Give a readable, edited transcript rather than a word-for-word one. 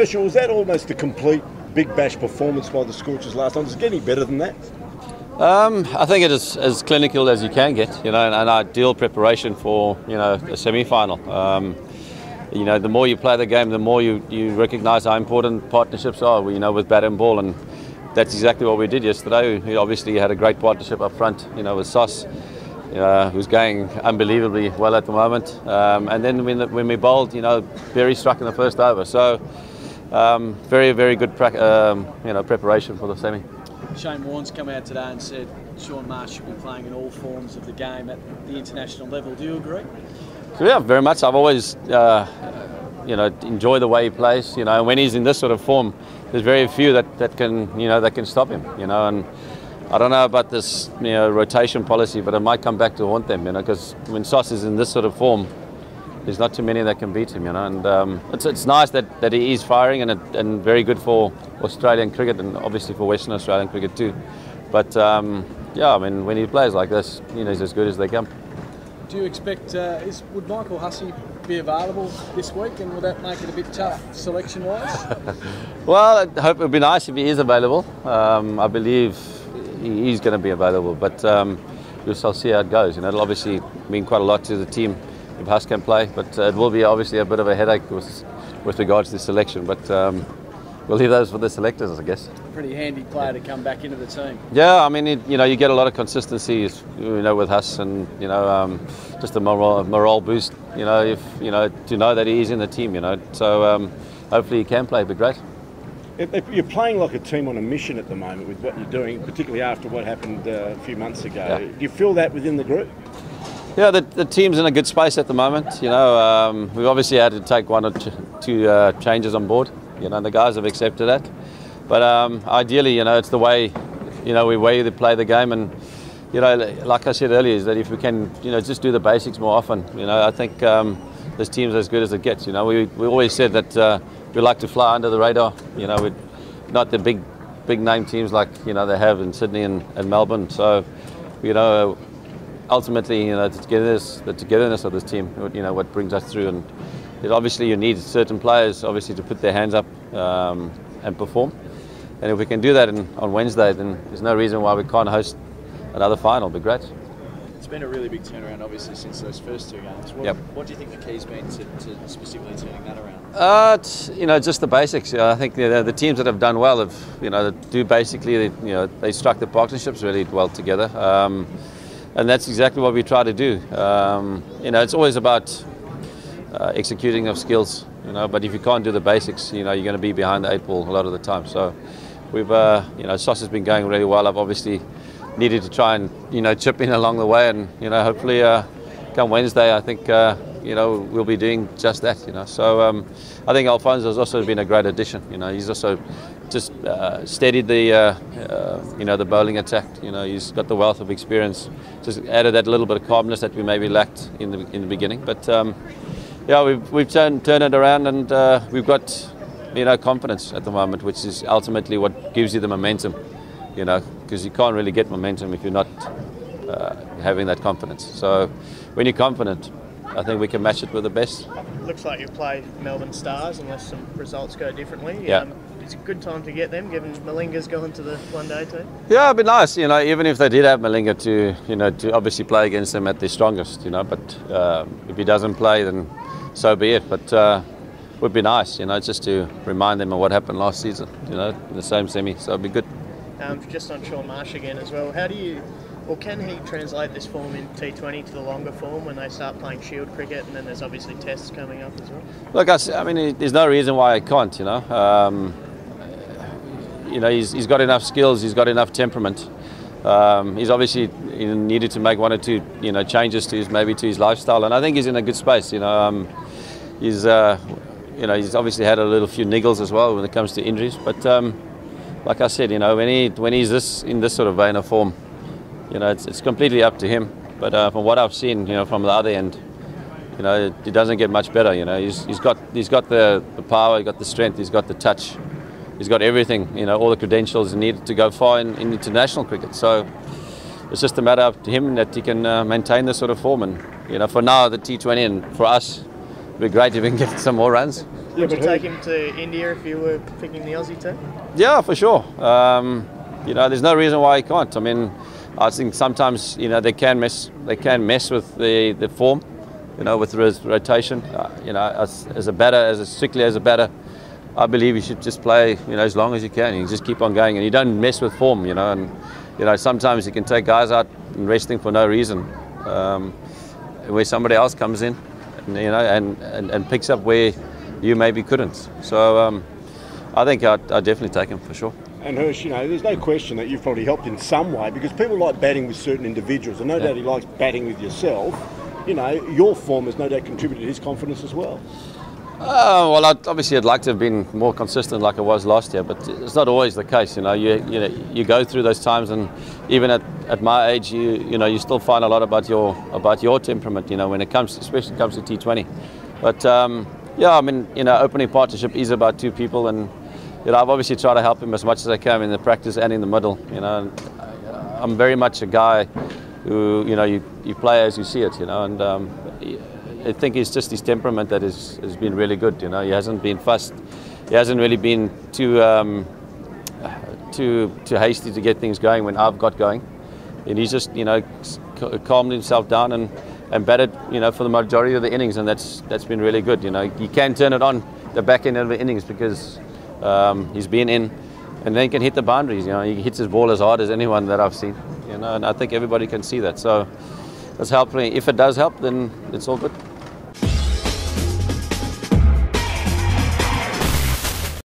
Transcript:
Herschelle, was that almost a complete Big Bash performance by the Scorchers last time? Does it get any better than that? I think it is as clinical as you can get, and ideal preparation for, a semi-final. The more you play the game, the more you recognise how important partnerships are, with bat and ball, and that's exactly what we did yesterday. We obviously had a great partnership up front, with Sauce, who's going unbelievably well at the moment. And then when we bowled, Berry struck in the first over. So very, very good preparation for the semi. Shane Warne's come out today and said Shaun Marsh should be playing in all forms of the game at the international level. Do you agree? Yeah, very much. I've always, enjoy the way he plays. And when he's in this sort of form, there's very few that can stop him. And I don't know about this, rotation policy, but it might come back to haunt them. Because when Sauce is in this sort of form, there's not too many that can beat him. And it's nice that he is firing, and very good for Australian cricket and obviously for Western Australian cricket too. But when he plays like this, he's as good as they come. Do you expect, would Michael Hussey be available this week, and would that make it a bit tough selection-wise? Well, I hope it would be nice if he is available. I believe he is going to be available, but we'll see how it goes. It'll obviously mean quite a lot to the team if Huss can play, but it will be obviously a bit of a headache with regards to selection, but we'll leave those for the selectors, I guess. Pretty handy player to come back into the team. Yeah, you get a lot of consistency, with Huss, and just a morale boost. If to know that he is in the team. So hopefully he can play. It'd be great. You're playing like a team on a mission at the moment with what you're doing, particularly after what happened a few months ago. Yeah. Do you feel that within the group? Yeah, the team's in a good space at the moment. We've obviously had to take one or two changes on board. The guys have accepted that. But ideally, it's the way, we play the game. And, like I said earlier, is that if we can, just do the basics more often, I think this team's as good as it gets. We always said that we like to fly under the radar. We're not the big name teams like, they have in Sydney and Melbourne. So, ultimately, the togetherness of this team, what brings us through. And obviously you need certain players, obviously, to put their hands up and perform. And if we can do that on Wednesday, then there's no reason why we can't host another final. It'd be great. It's been a really big turnaround, obviously, since those first two games. What do you think the key's been to specifically turning that around? It's, just the basics. I think the teams that have done well have, do basically, they struck the partnerships really well together. And that's exactly what we try to do. It's always about executing of skills, but if you can't do the basics, you're going to be behind the eight ball a lot of the time. So we've, Sauce has been going really well. I've obviously needed to try and, chip in along the way, and, hopefully come Wednesday, I think, we'll be doing just that, So I think Alfonso's also been a great addition. He's also just steadied the bowling attack. He's got the wealth of experience. Just added that little bit of calmness that we maybe lacked in the beginning. But we've turned it around, and we've got confidence at the moment, which is ultimately what gives you the momentum. Because you can't really get momentum if you're not having that confidence. So when you're confident, I think we can match it with the best. Looks like you'll play Melbourne Stars unless some results go differently. Yeah. It's a good time to get them, given Malinga's gone to the one-day team. Yeah, it'd be nice, even if they did have Malinga to obviously play against them at their strongest, But if he doesn't play, then so be it. But it would be nice, just to remind them of what happened last season, in the same semi. So it'd be good. Just on Shaun Marsh again as well. Can he translate this form in T20 to the longer form when they start playing Shield cricket, and then there's obviously tests coming up as well? Look, there's no reason why I can't. He's got enough skills. He's got enough temperament. He's obviously needed to make one or two changes to his lifestyle, and I think he's in a good space. He's obviously had a few niggles as well when it comes to injuries, but like I said, when he's in this sort of vein of form, it's completely up to him. But from what I've seen, from the other end, it doesn't get much better. He's got the power, he's got the strength, he's got the touch, he's got everything. All the credentials needed to go far in international cricket. So it's just a matter of him that he can maintain this sort of form. And for now, the T20, and for us, it'd be great if we can get some more runs. Yeah, Would you take him to India if you were picking the Aussie team? Yeah, for sure. You know, there's no reason why he can't. I mean, I think sometimes, you know, they can mess with the form, you know, with rotation. You know, as a batter, strictly as a batter, I believe you should just play, you know, as long as you can. You just keep on going, and you don't mess with form, you know. And you know, sometimes you can take guys out and resting for no reason, where somebody else comes in, and, you know, and picks up where you maybe couldn't. So I think I'd definitely take him for sure. And Hersh, you know, there's no question that you've probably helped in some way, because people like batting with certain individuals, and no doubt he likes batting with yourself. You know, your form has no doubt contributed to his confidence as well. Well, obviously I'd like to have been more consistent like I was last year, but it's not always the case. You know, you go through those times, and even at my age, you know, you still find a lot about your temperament. You know, when it comes, especially comes to T20. But yeah, I mean, you know, opening partnership is about two people, and you know, I've obviously tried to help him as much as I can in the practice and in the middle. You know, and I'm very much a guy who, you know, you play as you see it. You know, and I think it's just his temperament that has been really good. You know, he hasn't been fussed. He hasn't really been too hasty to get things going when I've got going. And he's just, you know, calmed himself down and batted, you know, for the majority of the innings, and that's been really good. You know, he can turn it on the back end of the innings because he's been in, and then he can hit the boundaries. You know, he hits his ball as hard as anyone that I've seen. You know, and I think everybody can see that. So that's helping. If it does help, then it's all good.